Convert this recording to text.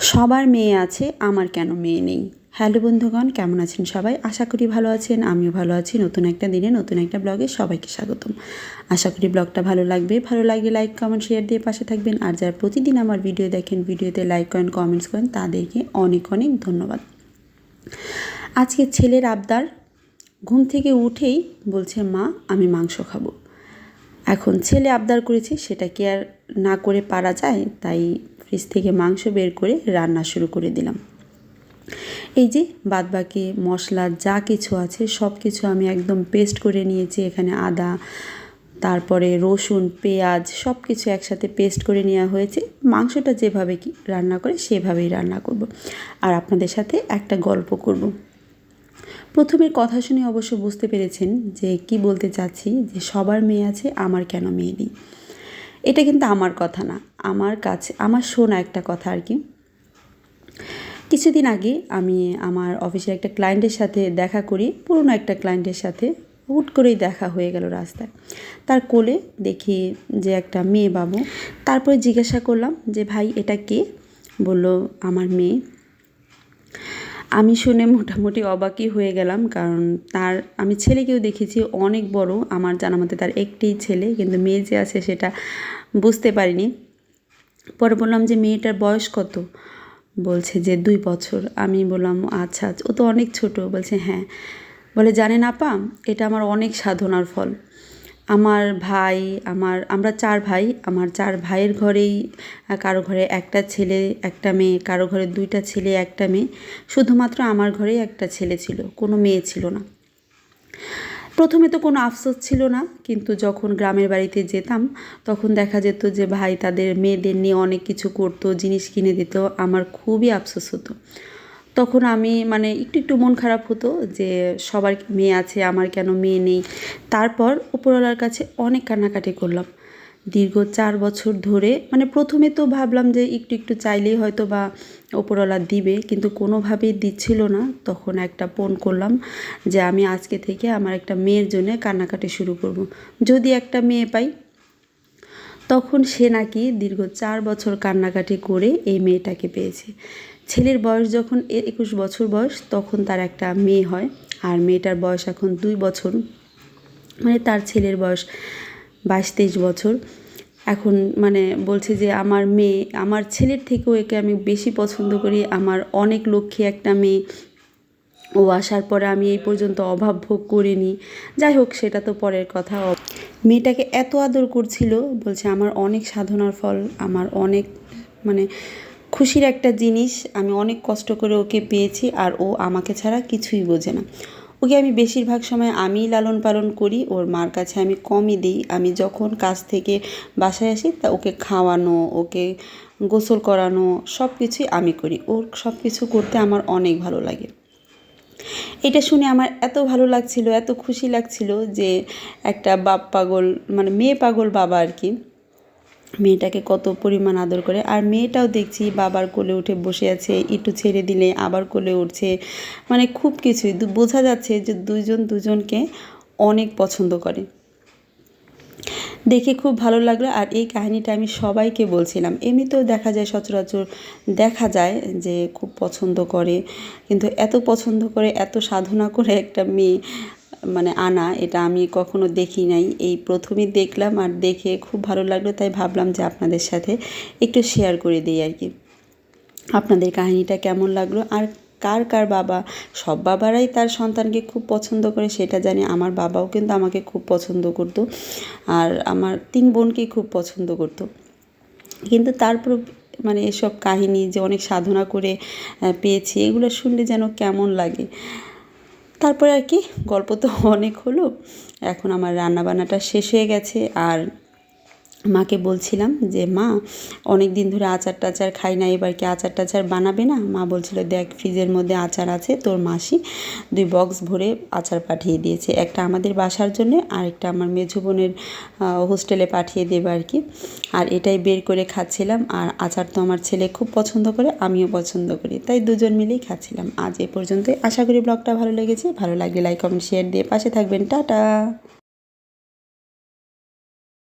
সবার মেয়ে আছে, আমার কেন মেয়ে নেই? হ্যালো বন্ধুগণ, কেমন আছেন সবাই? আশা করি ভালো আছেন, আমিও ভালো আছি। নতুন একটা দিনে নতুন একটা ব্লগে সবাইকে স্বাগতম। আশা করি ব্লগটা ভালো লাগবে। ভালো লাগলে লাইক, কমেন্ট, শেয়ার দিয়ে পাশে থাকবেন। আর যারা প্রতিদিন আমার ভিডিও দেখেন, ভিডিওতে লাইক করেন, কমেন্টস করেন, তাদেরকে অনেক অনেক ধন্যবাদ। আজকে ছেলের আবদার, ঘুম থেকে উঠেই বলছে, মা আমি মাংস খাবো। এখন ছেলে আবদার করেছে, সেটা কি আর না করে পারা যায়? তাই ফ্রিজ থেকে মাংস বের করে রান্না শুরু করে দিলাম। এই যে বাদবাকি মশলা যা কিছু আছে সব কিছু আমি একদম পেস্ট করে নিয়েছি। এখানে আদা, তারপরে রসুন, পেঁয়াজ সব কিছু একসাথে পেস্ট করে নেওয়া হয়েছে। মাংসটা যেভাবে কি রান্না করে সেভাবেই রান্না করব। আর আপনাদের সাথে একটা গল্প করব। প্রথমের কথা শুনে অবশ্য বুঝতে পেরেছেন যে কি বলতে চাচ্ছি, যে সবার মেয়ে আছে, আমার কেন মেয়ে নেই। এটা কিন্তু আমার কথা না, আমার কাছে আমার শোনা একটা কথা আর কি। কিছুদিন আগে আমি আমার অফিসের একটা ক্লায়েন্টের সাথে দেখা করি, পুরনো একটা ক্লায়েন্টের সাথে হুট করেই দেখা হয়ে গেল রাস্তায়। তার কোলে দেখি যে একটা মেয়ে বাবু। তারপরে জিজ্ঞাসা করলাম যে ভাই এটা কে? বলল আমার মেয়ে। আমি শুনে মোটামুটি অবাকই হয়ে গেলাম, কারণ আমি ছেলেকেও দেখেছি অনেক বড়, আমার জানা মতে তার একটিই ছেলে, কিন্তু মেয়ে যে আছে সেটা বুঝতে পারিনি। পরে বললাম যে মেয়েটার বয়স কত? বলছে যে 2 বছর। আমি বললাম আচ্ছা, ও তো অনেক ছোট। বলছে হ্যাঁ। বলে জানেন আপা, এটা আমার অনেক সাধনার ফল। আমার ভাই, আমরা 4 ভাই, আমার 4 ভাইয়ের ঘরেই কারো ঘরে একটা ছেলে একটা মেয়ে, কারো ঘরে 2টা ছেলে একটা মেয়ে, শুধুমাত্র আমার ঘরেই একটা ছেলে ছিল, কোনো মেয়ে ছিল না। প্রথমে তো কোনো আফসোস ছিল না, কিন্তু যখন গ্রামের বাড়িতে যেতাম তখন দেখা যেত যে ভাই তাদের মেয়েদের নিয়ে অনেক কিছু করতো, জিনিস কিনে দিত। আমার খুবই আফসোস হতো। তখন আমি একটু একটু মন খারাপ হতো যে সবার মেয়ে আছে, আমার কেন মেয়ে নেই। তারপর উপরওয়ালার কাছে অনেক কান্নাকাটি করলাম দীর্ঘ 4 বছর ধরে। প্রথমে তো ভাবলাম যে একটু একটু চাইলেই হয়তো বা উপরওয়ালা দিবে, কিন্তু কোনোভাবেই দিচ্ছিল না। তখন একটা ফোন করলাম যে আমি আজকে থেকে আমার একটা মেয়ের জন্য কান্নাকাটি শুরু করব, যদি একটা মেয়ে পাই। তখন সে নাকি দীর্ঘ 4 বছর কান্নাকাটি করে এই মেয়েটাকে পেয়েছে। ছেলের বয়স যখন 21 বছর বয়স, তখন তার একটা মেয়ে হয়। আর মেয়েটার বয়স এখন 2 বছর, তার ছেলের বয়স 22-23 বছর। এখন বলছে যে আমার মেয়ে, আমার ছেলের থেকেও একে আমি বেশি পছন্দ করি, আমার অনেক লক্ষ্মী একটা মেয়ে। ও আসার পরে আমি এই পর্যন্ত অভাব ভোগ করিনি। যাই হোক, সেটা তো পরের কথা। মেয়েটাকে এত আদর করছিল, বলছে আমার অনেক সাধনার ফল, আমার অনেক খুশির একটা জিনিস, আমি অনেক কষ্ট করে ওকে পেয়েছি, আর ও আমাকে ছাড়া কিছুই বোঝে না। ওকে আমি বেশিরভাগ সময় আমিই লালন পালন করি, ওর মার কাছে আমি কমই দিই। আমি যখন কাজ থেকে বাসায় আসি তা ওকে খাওয়ানো, ওকে গোসল করানো সব কিছুই আমি করি। ওর সব কিছু করতে আমার অনেক ভালো লাগে। এটা শুনে আমার এত ভালো লাগছিল, এত খুশি লাগছিল যে একটা বাপ পাগল মেয়ে পাগল বাবা আর কি মেয়েটাকে কত পরিমাণ আদর করে। আর মেয়েটাও দেখছি বাবার কোলে উঠে বসে আছে, একটু ছেড়ে দিলে আবার কোলে উঠছে। খুব কিছুই বোঝা যাচ্ছে যে দুজন দুজনকে অনেক পছন্দ করে। দেখে খুব ভালো লাগলো। আর এই কাহিনিটা আমি সবাইকে বলছিলাম। এমনিতেও দেখা যায়, সচরাচর দেখা যায় যে খুব পছন্দ করে, কিন্তু এত পছন্দ করে, এত সাধনা করে একটা মেয়ে আনা, এটা আমি কখনো দেখি নাই। এই প্রথমই দেখলাম, আর দেখে খুব ভালো লাগলো। তাই ভাবলাম যে আপনাদের সাথে একটু শেয়ার করে দিই আর কি। আপনাদের কাহিনিটা কেমন লাগলো? আর কার কার বাবা, সব বাবারাই তার সন্তানকে খুব পছন্দ করে সেটা জানি। আমার বাবাও কিন্তু আমাকে খুব পছন্দ করতো, আর আমার 3 বোনকেই খুব পছন্দ করতো। কিন্তু তারপর এসব কাহিনী যে অনেক সাধনা করে পেয়েছি, এগুলো শুনলে যেন কেমন লাগে। তারপরে আর কি, গল্প তো অনেক হলো। এখন আমার রান্নাবান্নাটা শেষ হয়ে গেছে। আর মাকে বলছিলাম যে মা, অনেক দিন ধরে আচার টাচার খাই না, এবার কি আচার টাচার বানাবে না? মা বলছিল দেখ ফ্রিজের মধ্যে আচার আছে, তোর মাসি 2 বক্স ভরে আচার পাঠিয়ে দিয়েছে, একটা আমাদের বাসার জন্য, আর একটা আমার মেঝো বোনের হোস্টেলে পাঠিয়ে দেবে আর কি। আর এটাই বের করে খাচ্ছিলাম। আর আচার তো আমার ছেলে খুব পছন্দ করে, আমিও পছন্দ করি, তাই দুজন মিলেই খাচ্ছিলাম। আজ এ পর্যন্তই। আশা করি ব্লগটা ভালো লেগেছে। ভালো লাগলে লাইক, কমেন্ট, শেয়ার দিয়ে পাশে থাকবেন। টাটা।